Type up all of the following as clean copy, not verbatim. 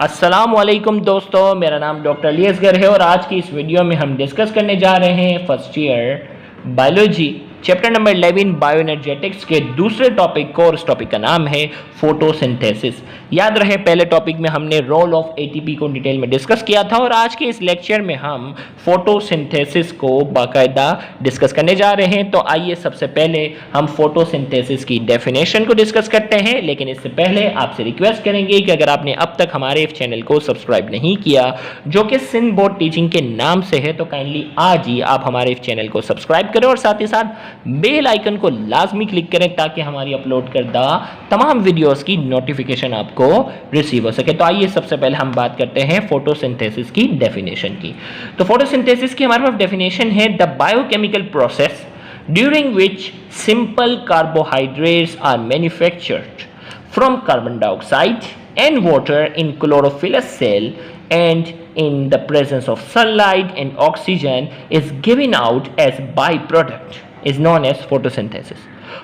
अस्सलामुअलैकुम दोस्तों, मेरा नाम डॉक्टर अली असगर है और आज की इस वीडियो में हम डिस्कस करने जा रहे हैं first year biology chapter number 11 bioenergetics के दूसरे टॉपिक को, और इस टॉपिक का नाम है फोटोसिंथेसिस। याद रहे पहले टॉपिक में हमने रोल ऑफ एटीपी को डिटेल में डिस्कस किया था और आज के इस लेक्चर में हम फोटोसिंथेसिस को बाकायदा डिस्कस करने जा रहे हैं। तो आइए सबसे पहले हम फोटोसिंथेसिस की डेफिनेशन को डिस्कस करते हैं, लेकिन इससे पहले आपसे रिक्वेस्ट करेंगे कि अगर आपने अब तक हमारे इस चैनल को सब्सक्राइब नहीं किया, जो कि सिंध बोर्ड टीचिंग के नाम से है, तो काइंडली आज ही आप हमारे इस चैनल को सब्सक्राइब करें और साथ ही साथ बेल आइकन को लाजमी क्लिक करें ताकि हमारी अपलोड करदा तमाम वीडियोस की नोटिफिकेशन आपको रिसीव हो सके। तो आइए सबसे पहले हम बात करते हैं फोटोसिंथेसिस की डेफिनेशन की। तो फोटोसिंथेसिस की हमारे पास डेफिनेशन है the biochemical process during which simple carbohydrates are manufactured from carbon dioxide and water in chlorophyllous cell and in the presence of sunlight and oxygen is given out as byproduct is known as photosynthesis.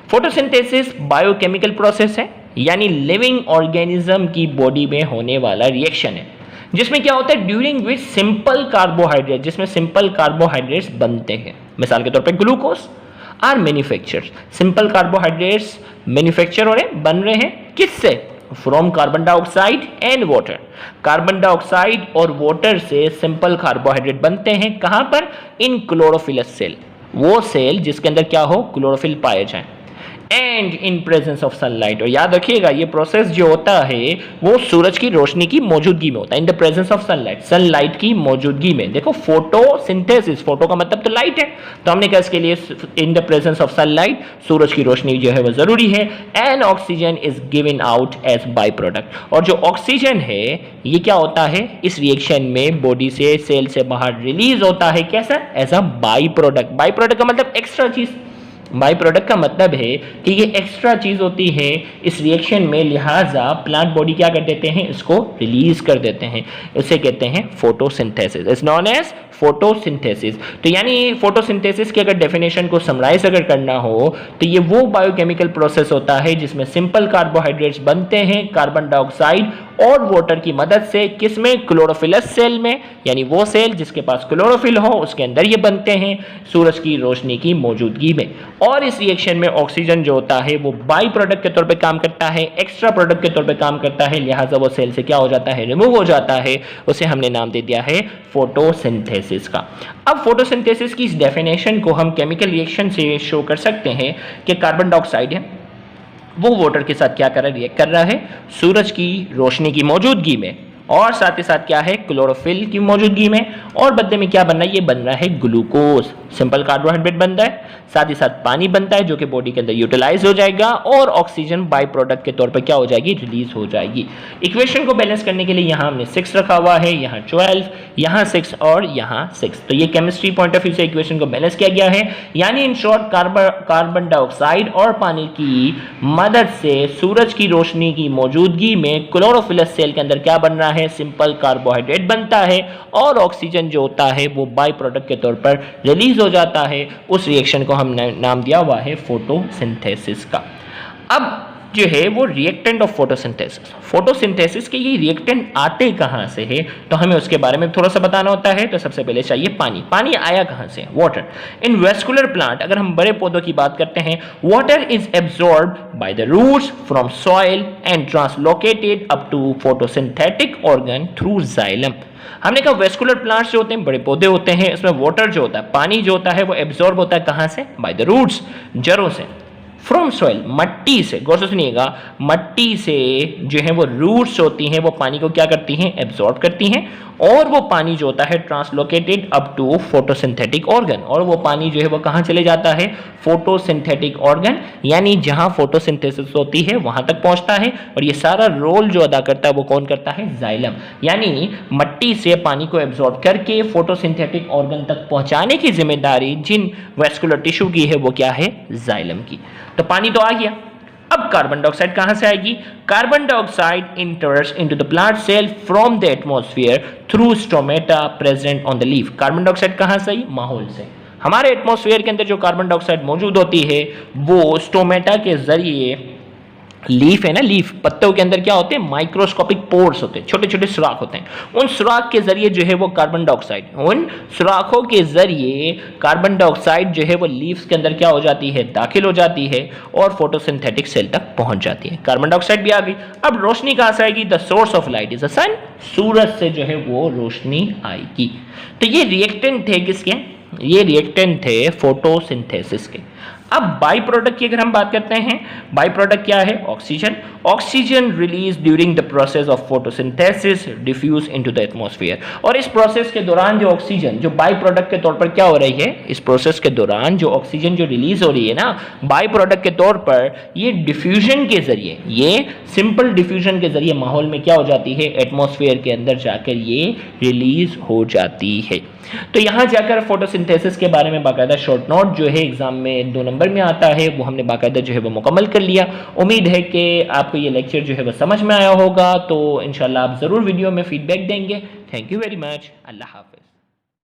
Photosynthesis biochemical process है, यानी living organism की body में होने वाला reaction है जिसमें क्या होता है ड्यूरिंग विच सिंपल कार्बोहाइड्रेट, जिसमें सिंपल कार्बोहाइड्रेट्स बनते हैं। मिसाल के तौर पे glucose are manufactured, simple carbohydrates manufacture हो रहे, बन रहे हैं किससे? From carbon dioxide and water. Carbon dioxide और वाटर से सिंपल कार्बोहाइड्रेट बनते हैं। कहां पर? इन क्लोरोफिलस सेल, वो सेल जिसके अंदर क्या हो? क्लोरोफिल पाए जाए। And in presence of sunlight, और याद रखिएगा ये प्रोसेस जो होता है वो सूरज की रोशनी की मौजूदगी में होता है। इन the presence of sunlight, sunlight की मौजूदगी में। देखो फोटोसिंथेसिस, फोटो का मतलब तो लाइट है, तो हमने कहा इसके लिए in the presence of sunlight, सूरज की रोशनी जो है वो जरूरी है। And oxygen is given out as by product, और जो ऑक्सीजन है ये क्या होता है इस रिएक्शन में बॉडी से, सेल से बाहर रिलीज होता है। कैसा? As a by product. By product का मतलब एक्स्ट्रा चीज। बाई प्रोडक्ट का मतलब है कि ये एक्स्ट्रा चीज होती है इस रिएक्शन में, लिहाजा प्लांट बॉडी क्या कर देते हैं? इसको रिलीज कर देते हैं। इसे कहते हैं photosynthesis, is known as photosynthesis. तो यानी फोटोसिंथेसिस की अगर डेफिनेशन को समराइज अगर करना हो तो ये वो बायोकेमिकल प्रोसेस होता है जिसमें सिंपल कार्बोहाइड्रेट्स बनते हैं कार्बन डाइऑक्साइड और वाटर की मदद से। किसमें? क्लोरोफिलस सेल में, यानी वो सेल जिसके पास क्लोरोफिल हो उसके अंदर ये बनते हैं सूरज की रोशनी की मौजूदगी में। और इस रिएक्शन में ऑक्सीजन जो होता है वो बाई प्रोडक्ट के तौर पे काम करता है, एक्स्ट्रा प्रोडक्ट के तौर पे काम करता है, लिहाजा वो सेल से क्या हो जाता है? रिमूव हो जाता है। उसे हमने नाम दे दिया है फोटोसिंथेसिस का। अब फोटोसिंथेसिस की इस डेफिनेशन को हम केमिकल रिएक्शन से शो कर सकते हैं कि कार्बन डाइऑक्साइड है वो वाटर के साथ क्या कर रहा है? रिएक्ट कर रहा है सूरज की रोशनी की मौजूदगी में, और साथ ही साथ क्या है? क्लोरोफिल की मौजूदगी में। और बदले में क्या बन रहा है? ये बन रहा है ग्लूकोज, सिंपल कार्बोहाइड्रेट बन रहा है, साथ ही साथ पानी बनता है जो कि बॉडी के अंदर यूटिलाइज हो जाएगा, और ऑक्सीजन बाई प्रोडक्ट के तौर पर क्या हो जाएगी? रिलीज हो जाएगी। इक्वेशन को बैलेंस करने के लिए यहाँ हमने 6 रखा हुआ है, यहाँ 12, यहाँ 6 और यहाँ 6। तो ये केमिस्ट्री पॉइंट ऑफ व्यू से इक्वेशन को बैलेंस किया गया है, यानी इन शॉर्ट कार्बन डाइऑक्साइड और पानी की मदद से सूरज की रोशनी की मौजूदगी में क्लोरोफिलस सेल के अंदर क्या बन रहा है? सिंपल कार्बोहाइड्रेट बनता है, और ऑक्सीजन जो होता है वो बाई प्रोडक्ट के तौर पर रिलीज हो जाता है। उस रिएक्शन को हमने नाम दिया हुआ है फोटोसिंथेसिस का। अब जो है वो रिएक्टेंट ऑफ फोटोसिंथेसिस, फोटोसिंथेसिस के ये रिएक्टेंट आते कहाँ से है तो हमें उसके बारे में थोड़ा सा बताना होता है। तो सबसे पहले चाहिए पानी। पानी आया कहाँ से? वाटर। इन वेस्कुलर प्लांट, अगर हम बड़े पौधों की बात करते हैं, water is absorbed by the roots from soil and translocated up to photosynthetic organ through xylem. हमने कहा वेस्कुलर प्लांट्स जो होते हैं, बड़े पौधे होते हैं, इसमें वाटर जो होता है, पानी जो होता है वो एब्जॉर्ब होता है कहाँ से? बाय द रूट्स, जड़ों से। फ्रॉम सॉइल, मट्टी से, गौर से सुनिएगा, मट्टी से जो है वो रूट्स होती हैं वो पानी को क्या करती हैं? एब्जॉर्ब करती हैं, और वो पानी जो होता है translocated up to photosynthetic organ, और वो पानी जो है वो कहाँ चले जाता है? फोटोसिंथेटिक ऑर्गन, यानी जहां फोटोसिंथेसिस होती है वहां तक पहुंचता है। और ये सारा रोल जो अदा करता है वो कौन करता है? जाइलम, यानी मट्टी से पानी को एब्जॉर्ब करके फोटोसिंथेटिक ऑर्गन तक पहुंचाने की जिम्मेदारी जिन वेस्कुलर टिश्यू की है वो क्या है? जाइलम की। तो पानी तो आ गया। अब कार्बन डाइऑक्साइड कहां से आएगी? Carbon dioxide enters into the plant cell from the atmosphere through stomata present on the leaf. Carbon dioxide कहां से आई? माहौल से। हमारे एटमॉस्फेयर के अंदर जो कार्बन डाइऑक्साइड मौजूद होती है वो स्टोमेटा के जरिए लीफ है ना, लीफ, पत्तों के अंदर क्या होते हैं, माइक्रोस्कोपिक पोर्स होते हैं, छोटे छोटे सुराख होते हैं। उन सुराख के जरिए जो है वो कार्बन डाइऑक्साइड, उन सुराखों के जरिए कार्बन डाइऑक्साइड जो है वो लीव्स के अंदर क्या हो जाती है, दाखिल हो जाती है और फोटोसिंथेटिक सेल तक पहुंच जाती है। कार्बन डाइऑक्साइड भी आ गई। अब रोशनी कहां से आएगी, the source of light is the sun, सूरज से जो है वो रोशनी आएगी। तो ये रिएक्टेंट थे किसके, ये रिएक्टेंट थे फोटोसिंथेसिस के। अब बाई प्रोडक्ट की अगर हम बात करते हैं, बाई प्रोडक्ट क्या है, oxygen. Oxygen release during the process of photosynthesis diffuse into the atmosphere. और इस प्रोसेस के दौरान जो ऑक्सीजन जो बाई प्रोडक्ट के तौर पर क्या हो रही है, इस प्रोसेस के दौरान जो ऑक्सीजन जो रिलीज हो रही है ना बाई प्रोडक्ट के तौर पर, ये डिफ्यूजन के जरिए, ये सिंपल डिफ्यूजन के जरिए माहौल में क्या हो जाती है, एटमॉस्फेयर के अंदर जाकर ये रिलीज हो जाती है। तो यहां जाकर फोटोसिंथेसिस के बारे में बाकायदा शॉर्ट नोट जो है एग्जाम में 2 नंबर में आता है, वो हमने बाकायदा जो है वो मुकम्मल कर लिया। उम्मीद है कि आपको ये लेक्चर जो है वो समझ में आया होगा। तो इंशाल्लाह आप ज़रूर वीडियो में फीडबैक देंगे। Thank you very much. अल्लाह हाफिज़।